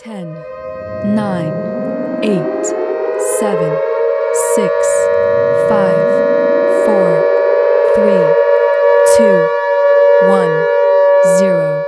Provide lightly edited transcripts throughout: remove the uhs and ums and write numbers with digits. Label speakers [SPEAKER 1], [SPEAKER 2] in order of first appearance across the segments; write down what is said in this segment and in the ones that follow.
[SPEAKER 1] 10, 9, 8, 7, 6, 5, 4, 3, 2, 1, 0.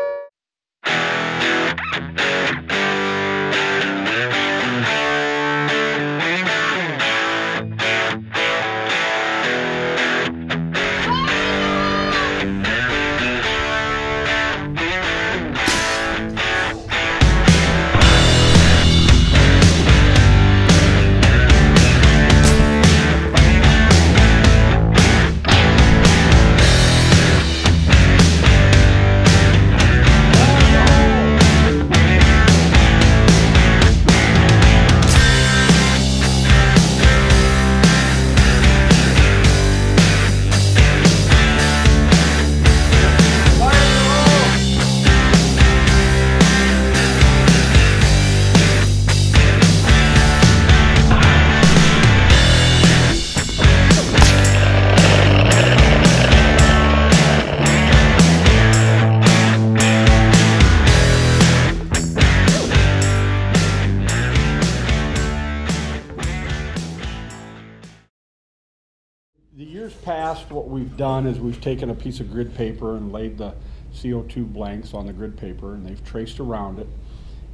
[SPEAKER 2] The years past, what we've done is we've taken a piece of grid paper and laid the CO2 blanks on the grid paper, and they've traced around it,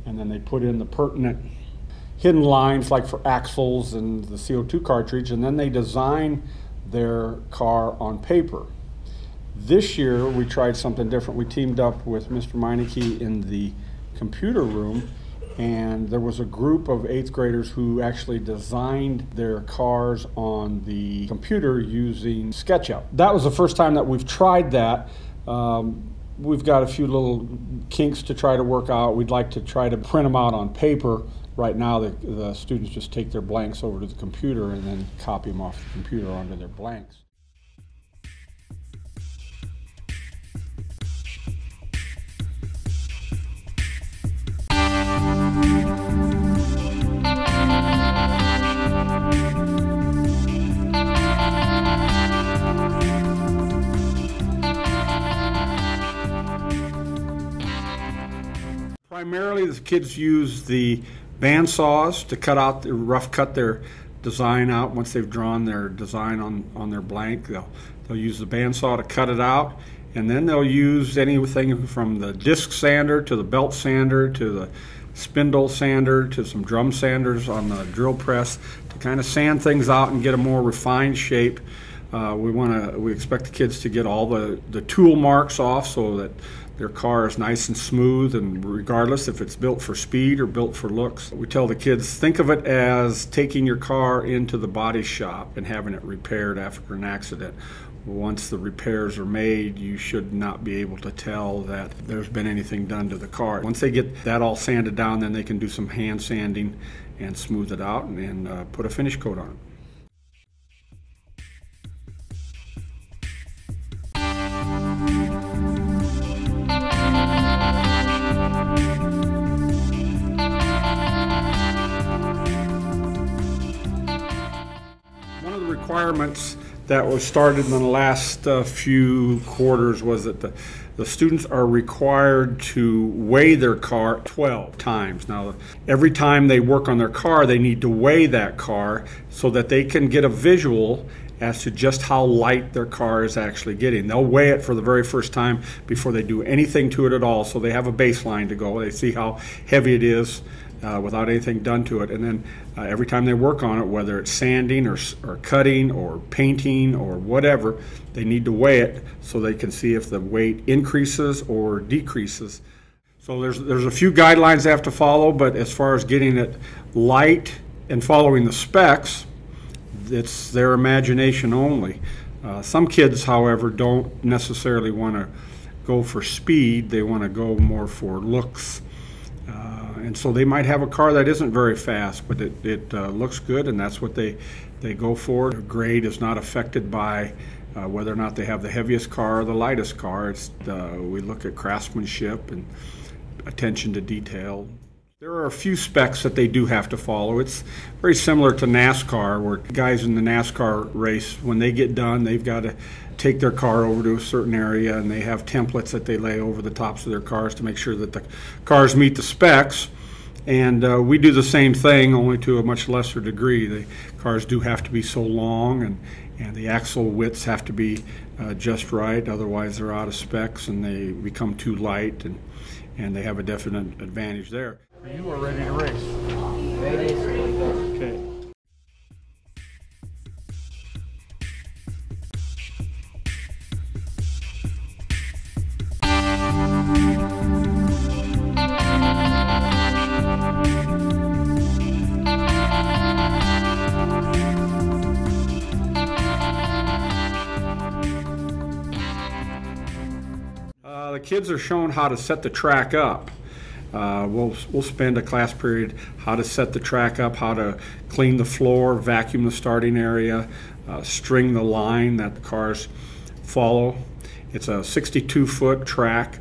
[SPEAKER 2] and then they put in the pertinent hidden lines like for axles and the CO2 cartridge, and then they design their car on paper. This year we tried something different. We teamed up with Mr. Meineke in the computer room, and there was a group of 8th graders who actually designed their cars on the computer using SketchUp. That was the first time that we've tried that. We've got a few little kinks to try to work out. We'd like to try to print them out on paper. Right now the students just take their blanks over to the computer and then copy them off the computer onto their blanks. Primarily, the kids use the band saws to rough cut their design out. Once they've drawn their design on their blank, they'll use the band saw to cut it out, and then they'll use anything from the disc sander to the belt sander to the spindle sander to some drum sanders on the drill press to kind of sand things out and get a more refined shape. We expect the kids to get all the tool marks off so that their car is nice and smooth, and regardless if it's built for speed or built for looks. We tell the kids, think of it as taking your car into the body shop and having it repaired after an accident. Once the repairs are made, you should not be able to tell that there's been anything done to the car. Once they get that all sanded down, then they can do some hand sanding and smooth it out and put a finish coat on it. Requirements that was started in the last few quarters was that the students are required to weigh their car 12 times. Now, every time they work on their car, they need to weigh that car so that they can get a visual as to just how light their car is actually getting. They'll weigh it for the very first time before they do anything to it at all, so they have a baseline to go. They see how heavy it is without anything done to it, and then every time they work on it, whether it's sanding or cutting or painting or whatever, they need to weigh it so they can see if the weight increases or decreases. So there's a few guidelines they have to follow, but as far as getting it light and following the specs, it's their imagination only. Some kids, however, don't necessarily want to go for speed. They want to go more for looks. And so they might have a car that isn't very fast, but it looks good, and that's what they go for. Their grade is not affected by whether or not they have the heaviest car or the lightest car. We look at craftsmanship and attention to detail. There are a few specs that they do have to follow. It's very similar to NASCAR, where guys in the NASCAR race, when they get done, they've got to take their car over to a certain area, and they have templates that they lay over the tops of their cars to make sure that the cars meet the specs. And we do the same thing, only to a much lesser degree. The cars do have to be so long, and the axle widths have to be just right, otherwise they're out of specs and they become too light, and they have a definite advantage there. You are ready to race.
[SPEAKER 3] Ready.
[SPEAKER 2] Okay. The kids are shown how to set the track up. We'll spend a class period how to set the track up, how to clean the floor, vacuum the starting area, string the line that the cars follow. It's a 62-foot track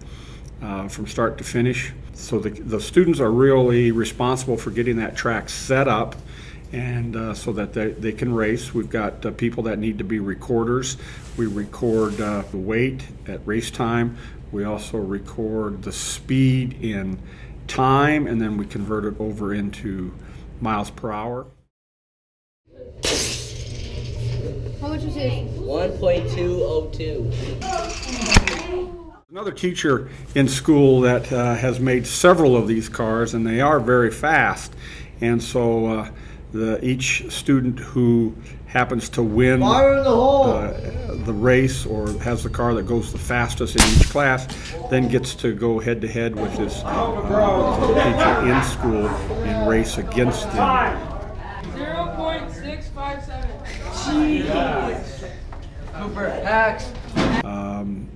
[SPEAKER 2] from start to finish. So the students are really responsible for getting that track set up, and so that they can race. We've got people that need to be recorders. We record the weight at race time. We also record the speed in time, and then we convert it over into miles per hour.
[SPEAKER 4] How much was it?
[SPEAKER 3] 1.202.
[SPEAKER 2] Another teacher in school that has made several of these cars, and they are very fast. And so each student who happens to win the race or has the car that goes the fastest in each class then gets to go head-to-head with his teacher in school and race against them.
[SPEAKER 3] 0.657. Super X.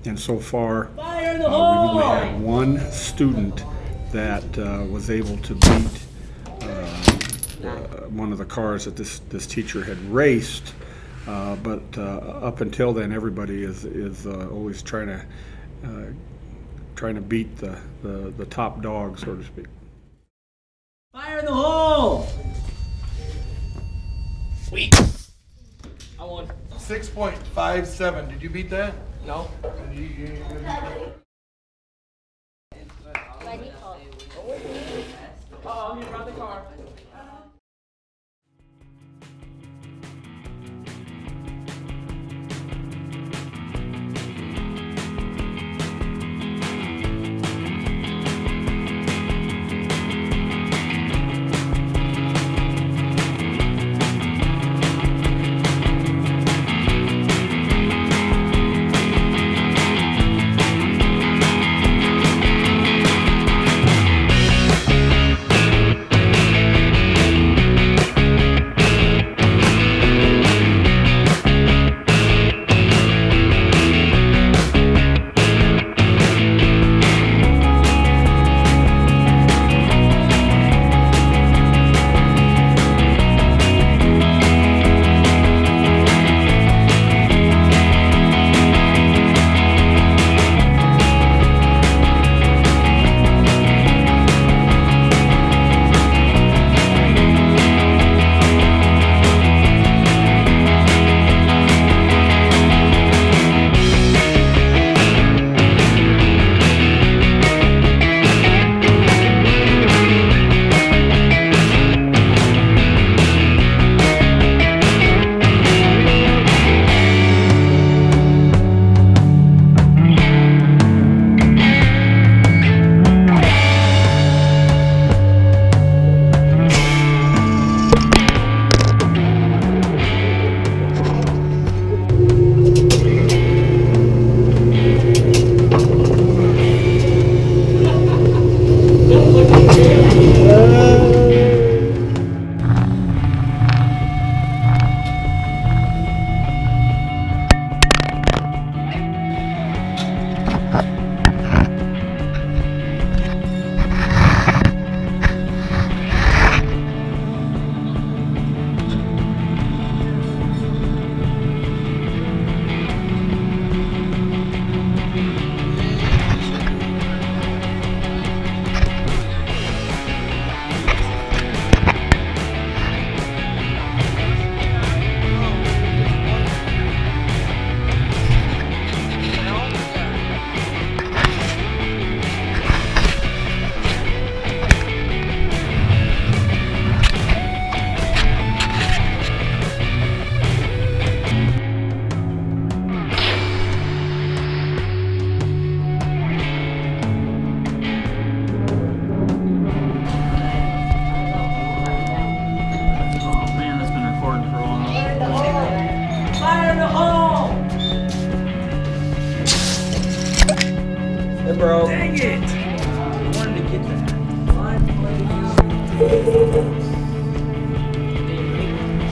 [SPEAKER 2] And so far, we've only had one student that was able to beat one of the cars that this teacher had raced, but up until then, everybody is always trying to beat the top dog, so to speak.
[SPEAKER 3] Fire in the hole! Sweet. I won.
[SPEAKER 5] 6.57. Did you beat that?
[SPEAKER 3] No. Oh, he brought the car.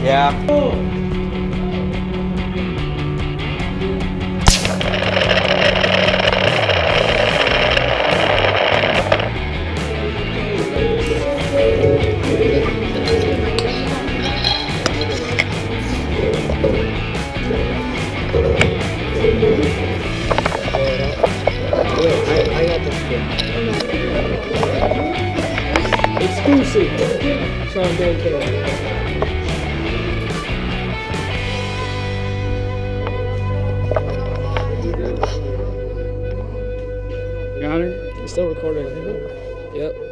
[SPEAKER 6] Yeah.
[SPEAKER 7] I got this one. Exclusive. So I'm going to Got her? Still recording. Yep.